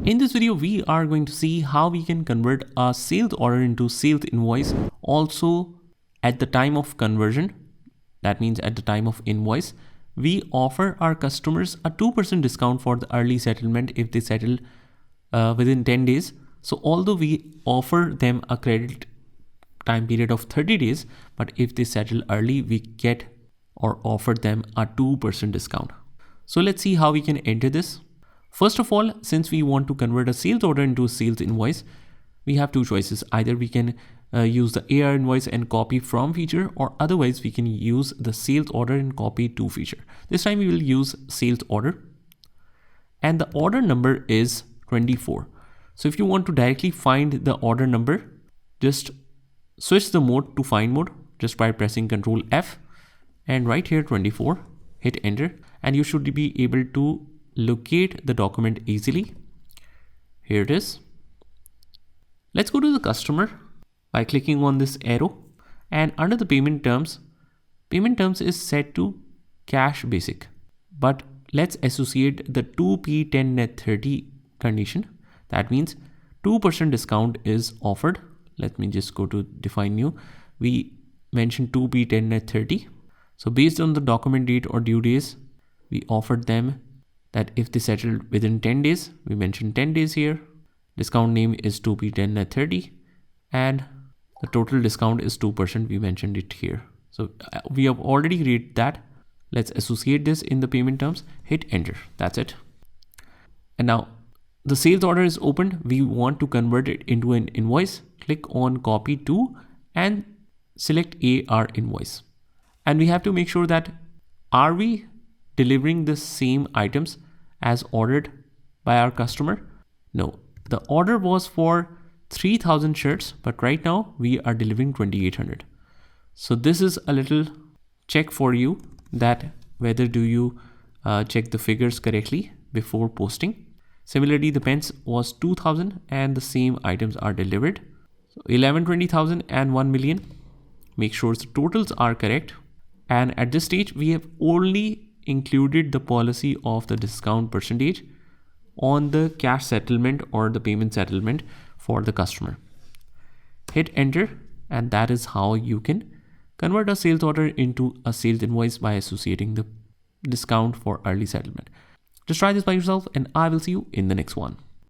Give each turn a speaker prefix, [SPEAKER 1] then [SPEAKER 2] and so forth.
[SPEAKER 1] In this video, we are going to see how we can convert a sales order into sales invoice. Also, at the time of conversion, that means at the time of invoice, we offer our customers a 2% discount for the early settlement if they settle within 10 days. So although we offer them a credit time period of 30 days, but if they settle early, we get or offer them a 2% discount. So let's see how we can enter this. First of all, since we want to convert a sales order into a sales invoice, we have two choices. Either we can use the AR invoice and copy from feature, or otherwise we can use the sales order and copy to feature. This time we will use sales order, and the order number is 24. So if you want to directly find the order number, just switch the mode to find mode just by pressing Ctrl F and right here 24, hit enter, and you should be able to locate the document easily. Here it is. Let's go to the customer by clicking on this arrow, and under the payment terms is set to cash basic, but let's associate the 2P 10 net 30 condition. That means 2% discount is offered. Let me just go to define new. We mentioned 2P 10 net 30. So based on the document date or due days, we offered them that if they settle within 10 days, we mentioned 10 days here. Discount name is 2P 10 net 30, and the total discount is 2%. We mentioned it here. So we have already read that. Let's associate this in the payment terms, hit enter. That's it. And now the sales order is opened. We want to convert it into an invoice. Click on copy to and select AR invoice. And we have to make sure that are we delivering the same items as ordered by our customer? No, the order was for 3,000 shirts, but right now we are delivering 2,800. So this is a little check for you that whether do you check the figures correctly before posting. Similarly, the pens was 2,000 and the same items are delivered. So 11, 20,000 and 1 million. Make sure the totals are correct. And at this stage, we have only included the policy of the discount percentage on the cash settlement or the payment settlement for the customer. Hit enter, and that is how you can convert a sales order into a sales invoice by associating the discount for early settlement. Just try this by yourself, and I will see you in the next one.